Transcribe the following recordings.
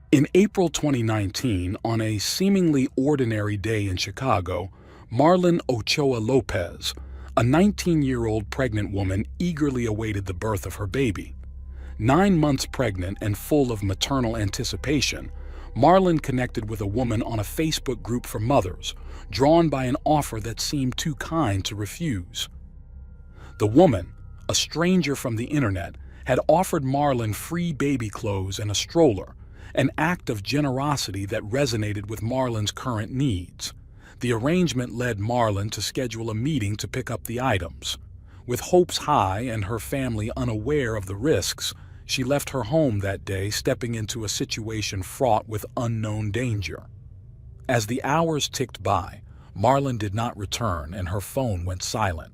In April 2019, on a seemingly ordinary day in Chicago, Marlin Ochoa Lopez, a 19-year-old pregnant woman, eagerly awaited the birth of her baby. 9 months pregnant and full of maternal anticipation, Marlin connected with a woman on a Facebook group for mothers, drawn by an offer that seemed too kind to refuse. The woman, a stranger from the internet, had offered Marlin free baby clothes and a stroller, an act of generosity that resonated with Marlin's current needs. The arrangement led Marlin to schedule a meeting to pick up the items. With hopes high and her family unaware of the risks, she left her home that day, stepping into a situation fraught with unknown danger. As the hours ticked by, Marlin did not return and her phone went silent.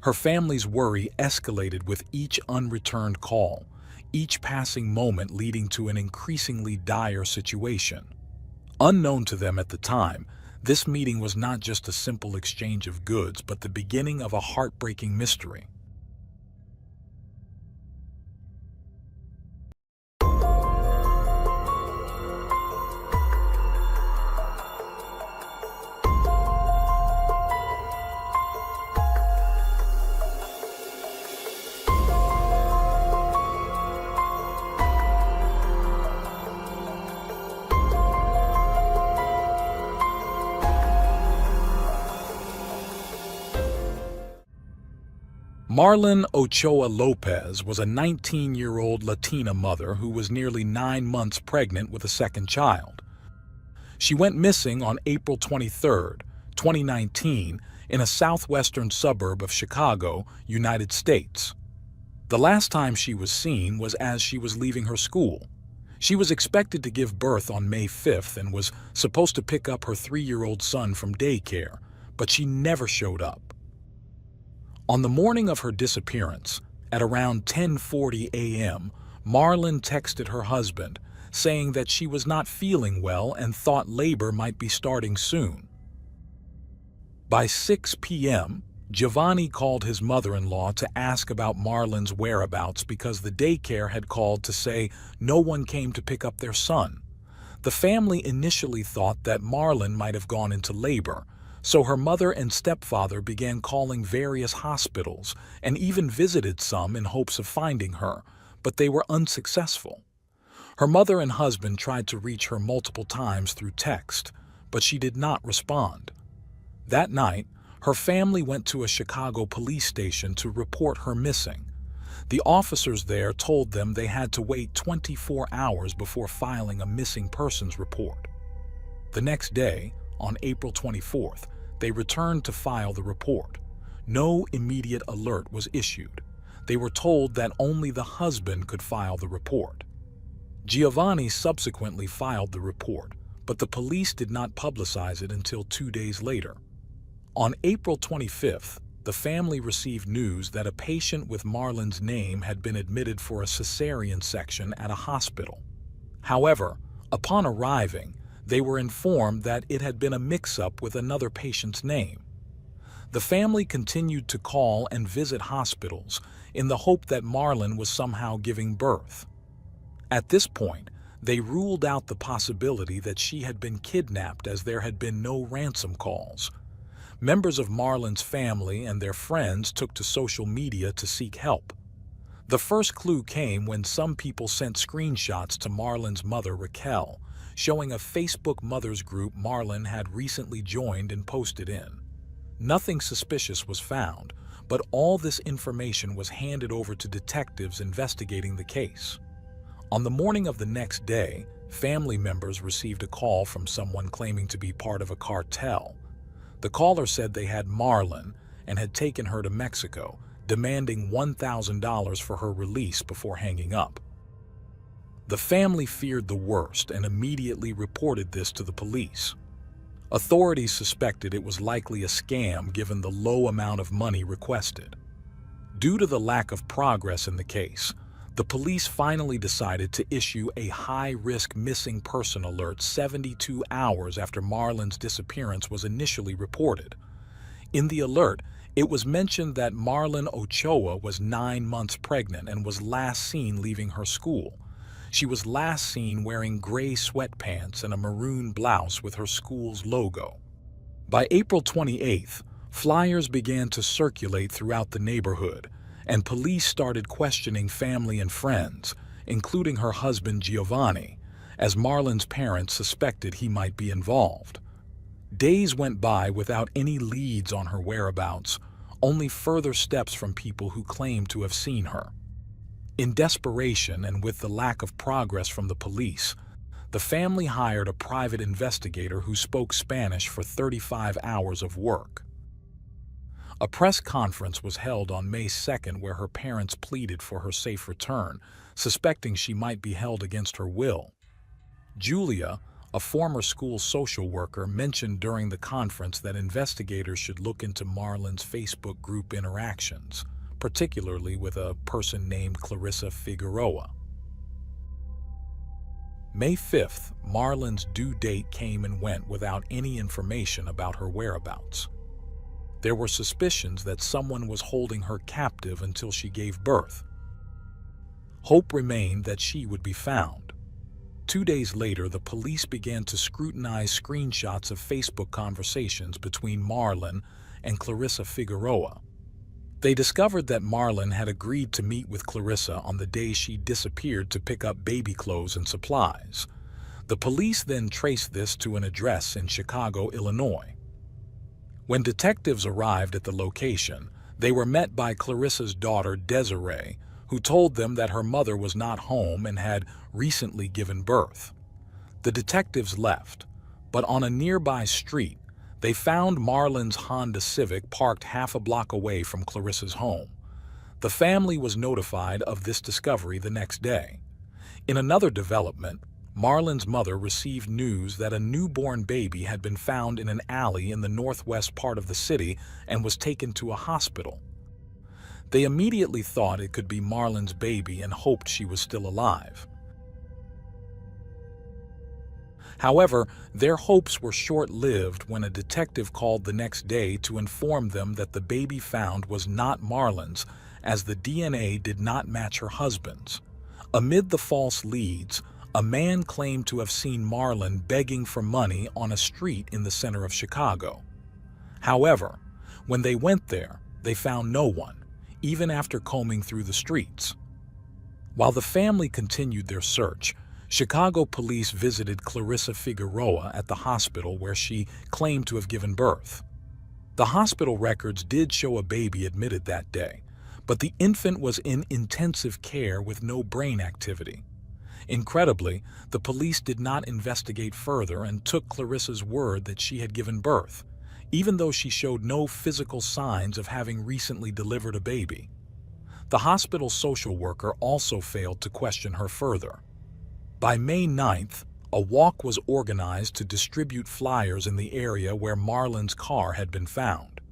Her family's worry escalated with each unreturned call, each passing moment leading to an increasingly dire situation. Unknown to them at the time, this meeting was not just a simple exchange of goods, but the beginning of a heartbreaking mystery. Marlin Ochoa Lopez was a 19-year-old Latina mother who was nearly 9 months pregnant with a second child. She went missing on April 23, 2019, in a southwestern suburb of Chicago, United States. The last time she was seen was as she was leaving her school. She was expected to give birth on May 5th and was supposed to pick up her 3-year-old son from daycare, but she never showed up. On the morning of her disappearance, at around 10:40 a.m., Marlin texted her husband, saying that she was not feeling well and thought labor might be starting soon. By 6 p.m., Giovanni called his mother-in-law to ask about Marlin's whereabouts because the daycare had called to say no one came to pick up their son. The family initially thought that Marlin might have gone into labor, so her mother and stepfather began calling various hospitals and even visited some in hopes of finding her, but they were unsuccessful. Her mother and husband tried to reach her multiple times through text, but she did not respond. That night, her family went to a Chicago police station to report her missing. The officers there told them they had to wait 24 hours before filing a missing persons report. The next day, on April 24th, they returned to file the report. No immediate alert was issued. They were told that only the husband could file the report. Giovanni subsequently filed the report, but the police did not publicize it until 2 days later. On April 25th, the family received news that a patient with Marlin's name had been admitted for a cesarean section at a hospital. However, upon arriving, they were informed that it had been a mix-up with another patient's name. The family continued to call and visit hospitals in the hope that Marlin was somehow giving birth. At this point, they ruled out the possibility that she had been kidnapped as there had been no ransom calls. Members of Marlin's family and their friends took to social media to seek help. The first clue came when some people sent screenshots to Marlin's mother, Raquel, showing a Facebook mothers group Marlin had recently joined and posted in. Nothing suspicious was found, but all this information was handed over to detectives investigating the case. On the morning of the next day, family members received a call from someone claiming to be part of a cartel. The caller said they had Marlin and had taken her to Mexico, demanding $1,000 for her release before hanging up. The family feared the worst and immediately reported this to the police. Authorities suspected it was likely a scam given the low amount of money requested. Due to the lack of progress in the case, the police finally decided to issue a high-risk missing person alert 72 hours after Marlin's disappearance was initially reported. In the alert, it was mentioned that Marlin Ochoa was 9 months pregnant and was last seen leaving her school. She was last seen wearing gray sweatpants and a maroon blouse with her school's logo. By April 28th, flyers began to circulate throughout the neighborhood, and police started questioning family and friends, including her husband Giovanni, as Marlin's parents suspected he might be involved. Days went by without any leads on her whereabouts, only further steps from people who claimed to have seen her. In desperation and with the lack of progress from the police, the family hired a private investigator who spoke Spanish for 35 hours of work. A press conference was held on May 2nd where her parents pleaded for her safe return, suspecting she might be held against her will. Julia, a former school social worker, mentioned during the conference that investigators should look into Marlin's Facebook group interactions, particularly with a person named Clarissa Figueroa. May 5th, Marlin's due date came and went without any information about her whereabouts. There were suspicions that someone was holding her captive until she gave birth. Hope remained that she would be found. 2 days later, the police began to scrutinize screenshots of Facebook conversations between Marlin and Clarissa Figueroa. They discovered that Marlin had agreed to meet with Clarissa on the day she disappeared to pick up baby clothes and supplies. The police then traced this to an address in Chicago, Illinois. When detectives arrived at the location, they were met by Clarissa's daughter, Desiree, who told them that her mother was not home and had recently given birth. The detectives left, but on a nearby street, they found Marlin's Honda Civic parked half a block away from Clarissa's home. The family was notified of this discovery the next day. In another development, Marlin's mother received news that a newborn baby had been found in an alley in the northwest part of the city and was taken to a hospital. They immediately thought it could be Marlin's baby and hoped she was still alive. However, their hopes were short-lived when a detective called the next day to inform them that the baby found was not Marlin's, as the DNA did not match her husband's. Amid the false leads, a man claimed to have seen Marlin begging for money on a street in the center of Chicago. However, when they went there, they found no one, even after combing through the streets. While the family continued their search, Chicago police visited Clarissa Figueroa at the hospital where she claimed to have given birth. The hospital records did show a baby admitted that day, but the infant was in intensive care with no brain activity. Incredibly, the police did not investigate further and took Clarissa's word that she had given birth, even though she showed no physical signs of having recently delivered a baby. The hospital social worker also failed to question her further. By May 9th, a walk was organized to distribute flyers in the area where Marlin's car had been found.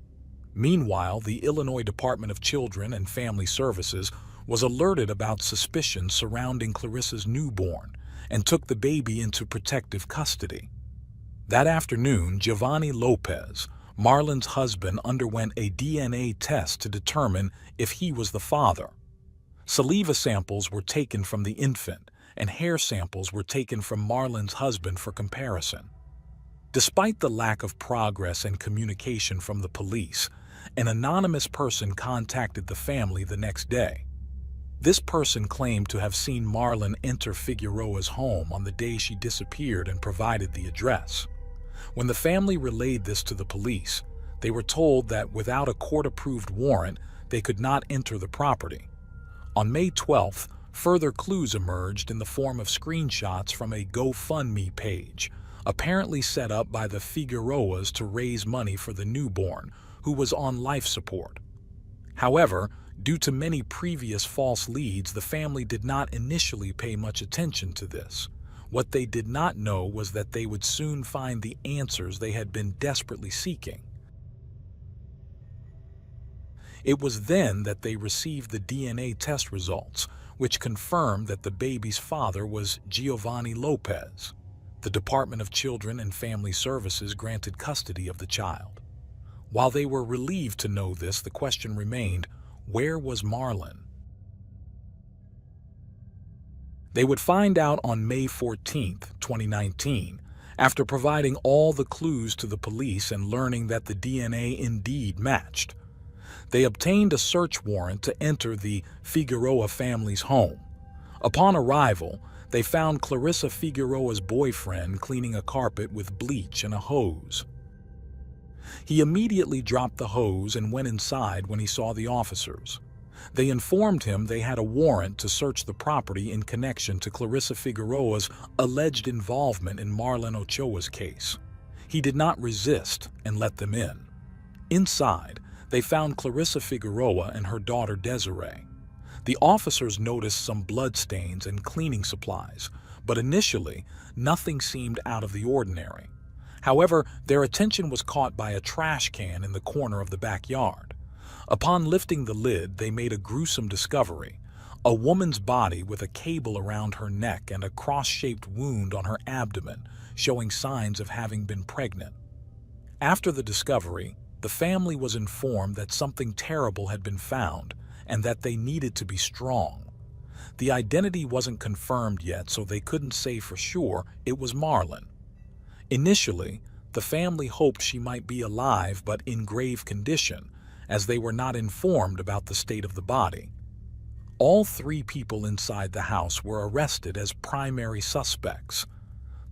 Meanwhile, the Illinois Department of Children and Family Services was alerted about suspicions surrounding Clarissa's newborn and took the baby into protective custody. That afternoon, Giovanni Lopez, Marlin's husband, underwent a DNA test to determine if he was the father. Saliva samples were taken from the infant, and hair samples were taken from Marlin's husband for comparison. Despite the lack of progress and communication from the police, an anonymous person contacted the family the next day. This person claimed to have seen Marlin enter Figueroa's home on the day she disappeared and provided the address. When the family relayed this to the police, they were told that without a court-approved warrant, they could not enter the property. On May 12th, further clues emerged in the form of screenshots from a GoFundMe page, apparently set up by the Figueroas to raise money for the newborn, who was on life support. However, due to many previous false leads, the family did not initially pay much attention to this. What they did not know was that they would soon find the answers they had been desperately seeking. It was then that they received the DNA test results, which confirmed that the baby's father was Giovanni Lopez. The Department of Children and Family Services granted custody of the child. While they were relieved to know this, the question remained, where was Marlin? They would find out on May 14, 2019, after providing all the clues to the police and learning that the DNA indeed matched. They obtained a search warrant to enter the Figueroa family's home. Upon arrival, they found Clarissa Figueroa's boyfriend cleaning a carpet with bleach and a hose. He immediately dropped the hose and went inside when he saw the officers. They informed him they had a warrant to search the property in connection to Clarissa Figueroa's alleged involvement in Marlin Ochoa's case. He did not resist and let them in. Inside, they found Clarissa Figueroa and her daughter Desiree. The officers noticed some bloodstains and cleaning supplies, but initially, nothing seemed out of the ordinary. However, their attention was caught by a trash can in the corner of the backyard. Upon lifting the lid, they made a gruesome discovery: a woman's body with a cable around her neck and a cross-shaped wound on her abdomen, showing signs of having been pregnant. After the discovery, the family was informed that something terrible had been found and that they needed to be strong. The identity wasn't confirmed yet, so they couldn't say for sure it was Marlin. Initially, the family hoped she might be alive but in grave condition, as they were not informed about the state of the body. All 3 people inside the house were arrested as primary suspects.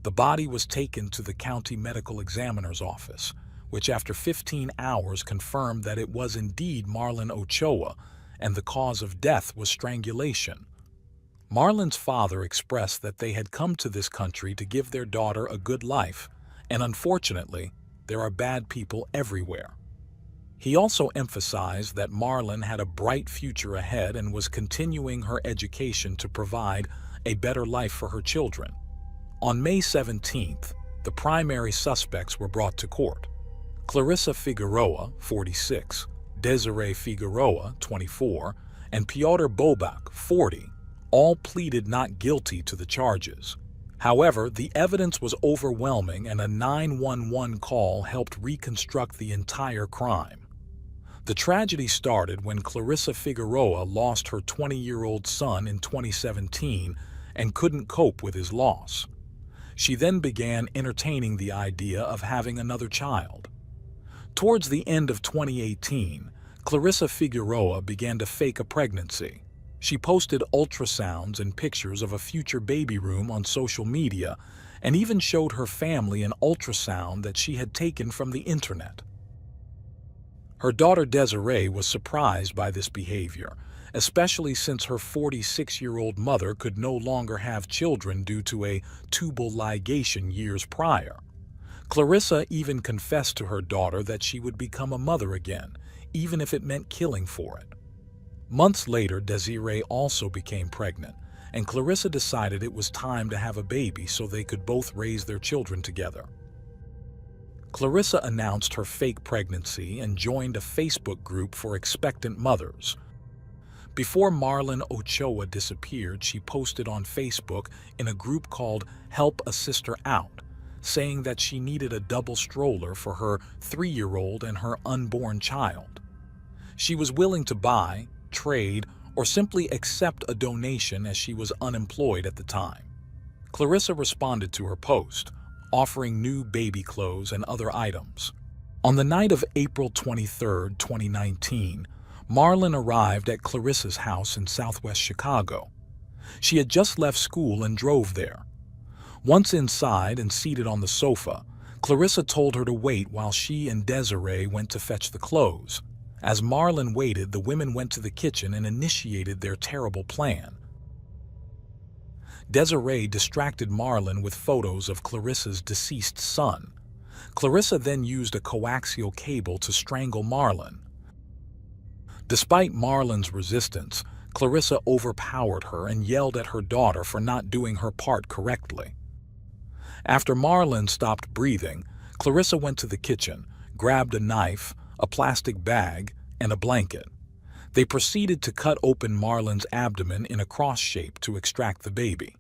The body was taken to the county medical examiner's office, which after 15 hours confirmed that it was indeed Marlin Ochoa, and the cause of death was strangulation. Marlin's father expressed that they had come to this country to give their daughter a good life, and unfortunately, there are bad people everywhere. He also emphasized that Marlin had a bright future ahead and was continuing her education to provide a better life for her children. On May 17th, the primary suspects were brought to court. Clarissa Figueroa, 46, Desiree Figueroa, 24, and Piotr Bobak, 40, all pleaded not guilty to the charges. However, the evidence was overwhelming and a 911 call helped reconstruct the entire crime. The tragedy started when Clarissa Figueroa lost her 20-year-old son in 2017 and couldn't cope with his loss. She then began entertaining the idea of having another child. Towards the end of 2018, Clarissa Figueroa began to fake a pregnancy. She posted ultrasounds and pictures of a future baby room on social media and even showed her family an ultrasound that she had taken from the internet. Her daughter Desiree was surprised by this behavior, especially since her 46-year-old mother could no longer have children due to a tubal ligation years prior. Clarissa even confessed to her daughter that she would become a mother again, even if it meant killing for it. Months later, Desiree also became pregnant, and Clarissa decided it was time to have a baby so they could both raise their children together. Clarissa announced her fake pregnancy and joined a Facebook group for expectant mothers. Before Marlin Ochoa disappeared, she posted on Facebook in a group called Help a Sister Out, saying that she needed a double stroller for her 3-year-old and her unborn child. She was willing to buy, trade, or simply accept a donation as she was unemployed at the time. Clarissa responded to her post, offering new baby clothes and other items. On the night of April 23, 2019, Marlin arrived at Clarissa's house in southwest Chicago. She had just left school and drove there. Once inside and seated on the sofa, Clarissa told her to wait while she and Desiree went to fetch the clothes. As Marlin waited, the women went to the kitchen and initiated their terrible plan. Desiree distracted Marlin with photos of Clarissa's deceased son. Clarissa then used a coaxial cable to strangle Marlin. Despite Marlin's resistance, Clarissa overpowered her and yelled at her daughter for not doing her part correctly. After Marlin stopped breathing, Clarissa went to the kitchen, grabbed a knife, a plastic bag, and a blanket. They proceeded to cut open Marlin's abdomen in a cross shape to extract the baby.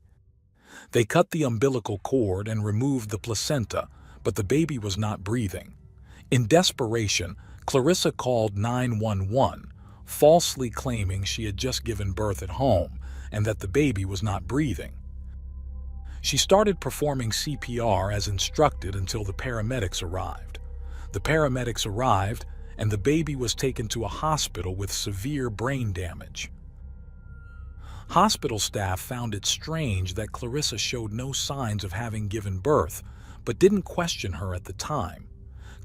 They cut the umbilical cord and removed the placenta, but the baby was not breathing. In desperation, Clarissa called 911, falsely claiming she had just given birth at home, and that the baby was not breathing. She started performing CPR as instructed until the paramedics arrived. The paramedics arrived, and the baby was taken to a hospital with severe brain damage. Hospital staff found it strange that Clarissa showed no signs of having given birth, but didn't question her at the time.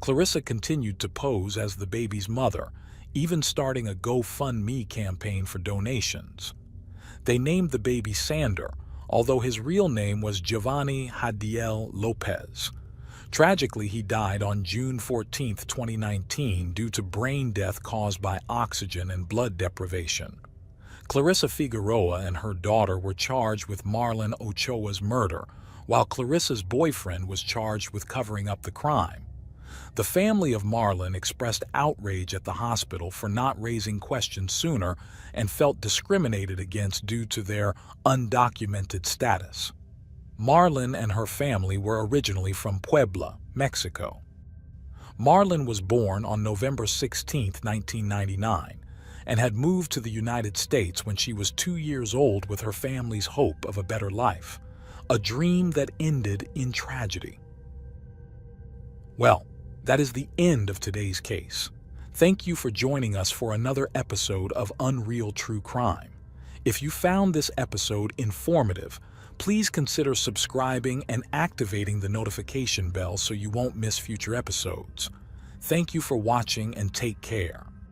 Clarissa continued to pose as the baby's mother, even starting a GoFundMe campaign for donations. They named the baby Sander, although his real name was Giovanni Hadiel Lopez. Tragically, he died on June 14, 2019, due to brain death caused by oxygen and blood deprivation. Clarissa Figueroa and her daughter were charged with Marlin Ochoa's murder, while Clarissa's boyfriend was charged with covering up the crime. The family of Marlin expressed outrage at the hospital for not raising questions sooner and felt discriminated against due to their undocumented status. Marlin and her family were originally from Puebla, Mexico. Marlin was born on November 16, 1999, and had moved to the United States when she was 2 years old with her family's hope of a better life, a dream that ended in tragedy. Well, that is the end of today's case. Thank you for joining us for another episode of Unreal True Crime. If you found this episode informative, please consider subscribing and activating the notification bell so you won't miss future episodes. Thank you for watching and take care.